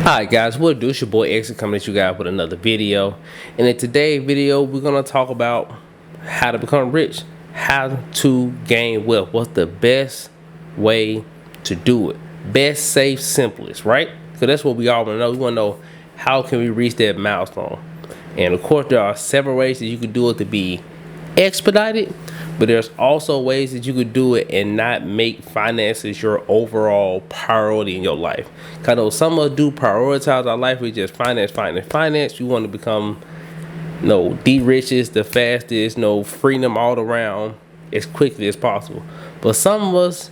Alright guys, what do? It's your boy Exit coming at you guys with another video. And in today's video, we're going to talk about how to become rich, how to gain wealth. What's the best way to do it? Best, safe, simplest, right? Because that's what we all want to know. We want to know how can we reach that milestone. And of course, there are several ways that you can do it to be expedited, but there's also ways that you could do it and not make finances your overall priority in your life. Kind of some of us do prioritize our life with just finance. You want to become the richest, the fastest, freedom all around as quickly as possible. But some of us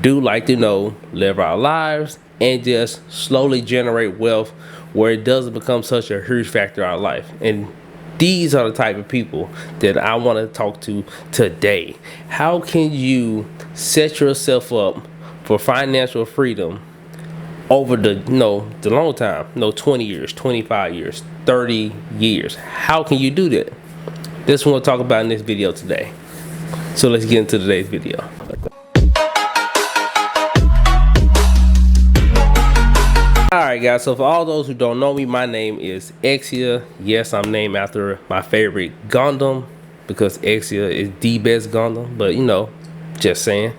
do like to live our lives and just slowly generate wealth where it doesn't become such a huge factor in our life. And these are the type of people that I want to talk to today. How can you set yourself up for financial freedom over the long time, 20 years, 25 years, 30 years? How can you do that? This is what we'll talk about in this video today. So let's get into today's video. Alright guys, so for all those who don't know me, my name is Exia. Yes, I'm named after my favorite Gundam because Exia is the best Gundam, but just saying.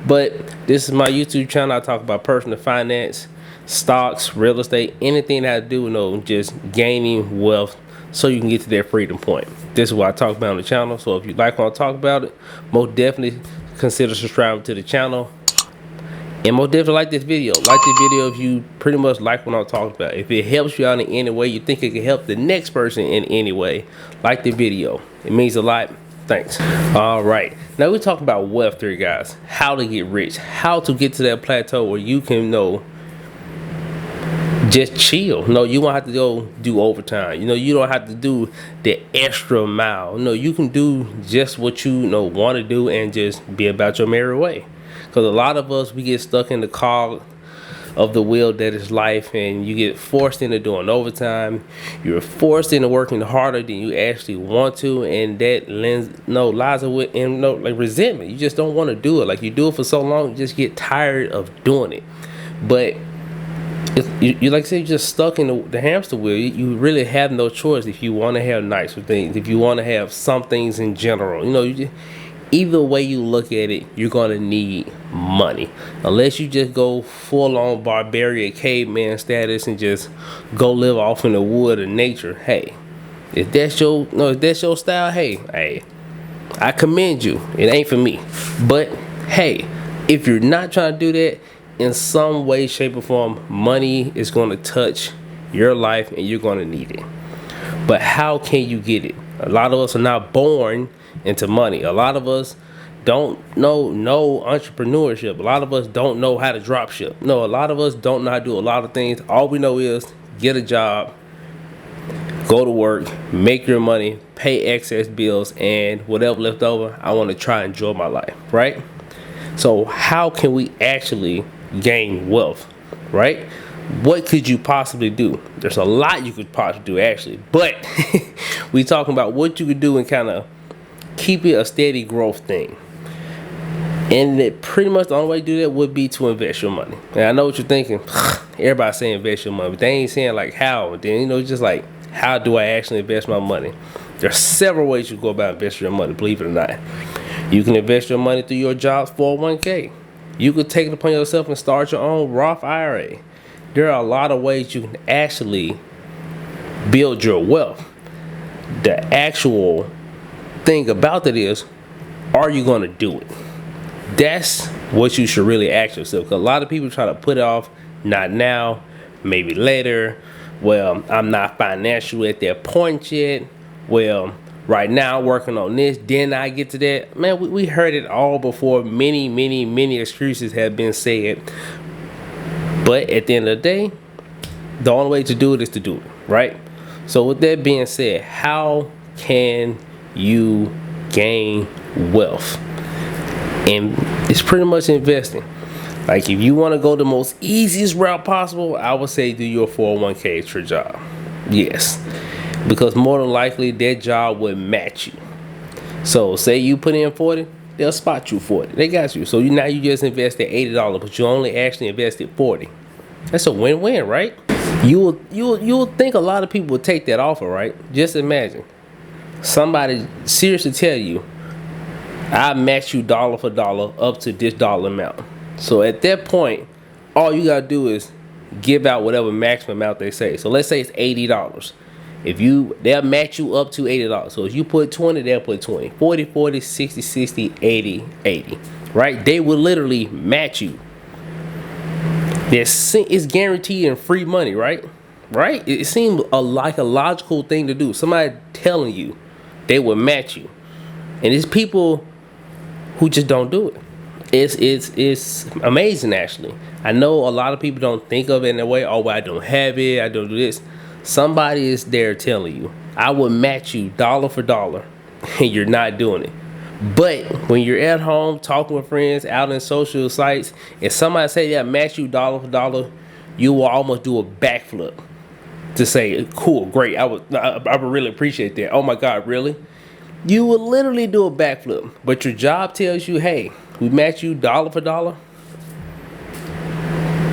But this is my YouTube channel. I talk about personal finance, stocks, real estate, anything that has to do with just gaining wealth so you can get to that freedom point. This is what I talk about on the channel. So if you like when I talk about it, most definitely consider subscribing to the channel. And most definitely like this video. Like this video if you pretty much like what I'm talking about. If it helps you out in any way, you think it can help the next person in any way, like the video. It means a lot. Thanks. All right. Now we're talking about wealth here, guys. How to get rich. How to get to that plateau where you can just chill. You won't have to go do overtime. You don't have to do the extra mile. You can do just what you want to do and just be about your merry way. Because a lot of us, we get stuck in the cog of the wheel that is life, and you get forced into doing overtime. You're forced into working harder than you actually want to, and that lies in like resentment. You just don't want to do it. Like you do it for so long, you just get tired of doing it. But you like I said, you're just stuck in the hamster wheel. You really have no choice if you want to have nicer things, if you want to have some things in general. Either way you look at it, you're gonna need money. Unless you just go full-on barbarian caveman status and just go live off in the wood of nature. Hey, if that's your style, hey, I commend you. It ain't for me. But hey, if you're not trying to do that, in some way, shape, or form, money is gonna touch your life and you're gonna need it. But how can you get it? A lot of us are not born into money. A lot of us don't know entrepreneurship. A lot of us don't know how to drop ship. A lot of us don't know how to do a lot of things. All we know is get a job, go to work, make your money, pay excess bills, and whatever left over, I want to try and enjoy my life, right? So how can we actually gain wealth, right? What could you possibly do? There's a lot you could possibly do actually, but we talking about what you could do and kind of keep it a steady growth thing. And that pretty much the only way to do that would be to invest your money. And I know what you're thinking. Everybody's saying invest your money, but they ain't saying like how. And then just like, how do I actually invest my money? There are several ways you go about investing your money, believe it or not. You can invest your money through your job's 401k. You could take it upon yourself and start your own Roth IRA. There are a lot of ways you can actually build your wealth. The actual thing about it is, are you going to do it? That's what you should really ask yourself. Because a lot of people try to put it off, not now, maybe later. Well, I'm not financially at that point yet. Well, right now working on this, then I get to that. Man, we heard it all before. Many excuses have been said. But at the end of the day, the only way to do it is to do it, right? So with that being said, how can you gain wealth? And it's pretty much investing. Like if you want to go the most easiest route possible, I would say do your 401k at your job. Yes, because more than likely that job would match you. So say you put in 40, they'll spot you 40. They got you. So now you just invested $80, but you only actually invested 40. That's a win-win, right? You will think a lot of people would take that offer, right? Just imagine somebody seriously tell you, I match you dollar for dollar up to this dollar amount. So at that point, all you gotta do is give out whatever maximum amount they say. So let's say it's $80. They'll match you up to $80. So if you put 20, they'll put 20. 40, 40, 60, 60, 80, 80. Right? They will literally match you. It's guaranteed and free money, right? Right? It seems like a logical thing to do. Somebody telling you they will match you. And it's people who just don't do it. It's amazing, actually. I know a lot of people don't think of it in a way, oh, well, I don't have it, I don't do this. Somebody is there telling you, I will match you dollar for dollar, and you're not doing it. But when you're at home talking with friends, out in social sites, and somebody say that match you dollar for dollar, you will almost do a backflip to say, cool, great, I would really appreciate that. Oh my God, really? You will literally do a backflip, but your job tells you, hey, we match you dollar for dollar.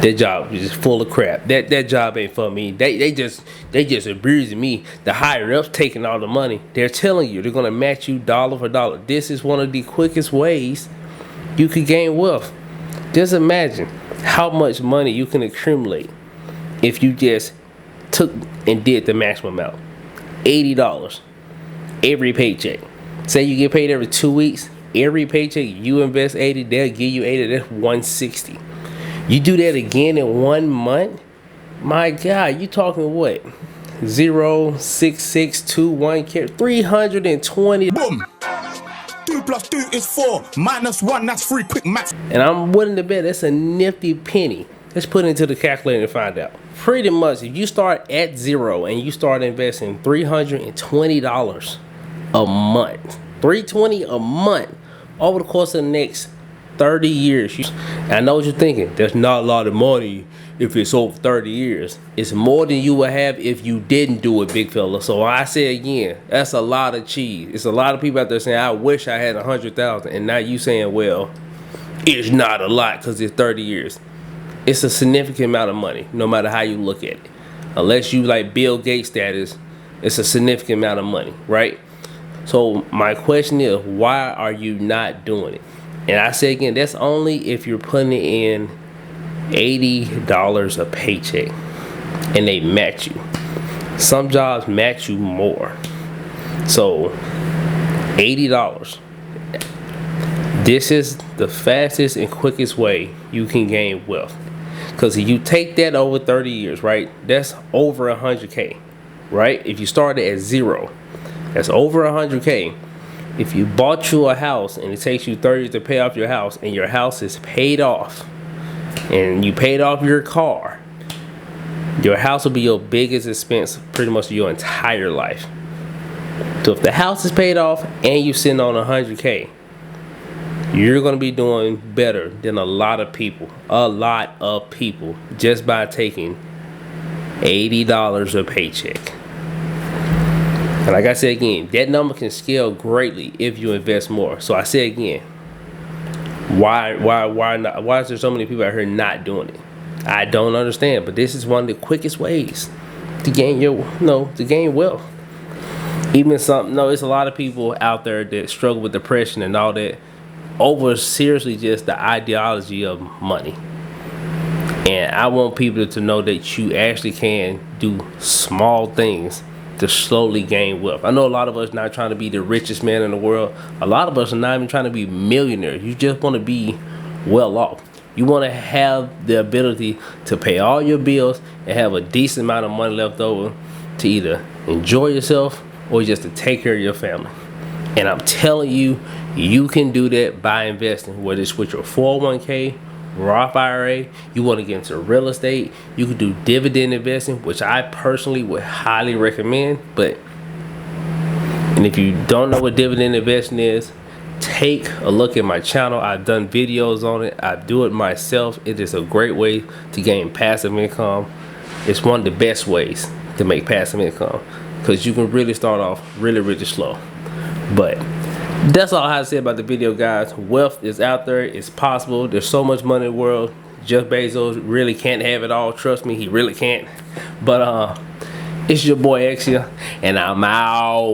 That job is just full of crap. That job ain't for me. They just abusing me. The higher ups taking all the money. They're telling you they're gonna match you dollar for dollar. This is one of the quickest ways you could gain wealth. Just imagine how much money you can accumulate if you just took and did the maximum amount. $80 every paycheck. Say you get paid every 2 weeks. Every paycheck you invest 80, they'll give you 80. That's 160. You do that again in 1 month, my God, you talking what? 0, 6, 6, 2, 1, 320. Boom. 2 + 2 is 4. -1, that's 3. Quick maths. And I'm willing to bet that's a nifty penny. Let's put it into the calculator and find out. Pretty much, if you start at 0 and you start investing $320 a month, $320 a month over the course of the next 30 years. I know what you're thinking. There's not a lot of money if it's over 30 years. It's more than you would have if you didn't do it, big fella. So I say again, that's a lot of cheese. It's a lot of people out there saying, I wish I had 100,000. And now you saying, well, it's not a lot because it's 30 years. It's a significant amount of money, no matter how you look at it. Unless you like Bill Gates status, it's a significant amount of money, right? So my question is, why are you not doing it? And I say again, that's only if you're putting in $80 a paycheck and they match you. Some jobs match you more. So $80. This is the fastest and quickest way you can gain wealth. Because if you take that over 30 years, right, that's over 100K, right? If you started at 0, that's over 100K. If you bought you a house and it takes you 30 to pay off your house and your house is paid off and you paid off your car, your house will be your biggest expense pretty much your entire life. So if the house is paid off and you're sitting on 100K, you're going to be doing better than a lot of people just by taking $80 a paycheck. And like I said again, that number can scale greatly if you invest more. So I say again, why not? Why is there so many people out here not doing it? I don't understand, but this is one of the quickest ways to gain to gain wealth. It's a lot of people out there that struggle with depression and all that over seriously just the ideology of money. And I want people to know that you actually can do small things to slowly gain wealth. I know a lot of us not trying to be the richest man in the world. A lot of us are not even trying to be millionaires. You just want to be well off. You want to have the ability to pay all your bills and have a decent amount of money left over to either enjoy yourself or just to take care of your family. And I'm telling you, you can do that by investing, whether it's with your 401k, Roth IRA, you want to get into real estate, you can do dividend investing, which I personally would highly recommend. And if you don't know what dividend investing is, take a look at my channel. I've done videos on it. I do it myself. It is a great way to gain passive income. It's one of the best ways to make passive income because you can really start off really slow. But that's all I have to say about the video, guys. Wealth is out there. It's possible. There's so much money in the world. Jeff Bezos really can't have it all. Trust me, he really can't. But it's your boy X here, and I'm out.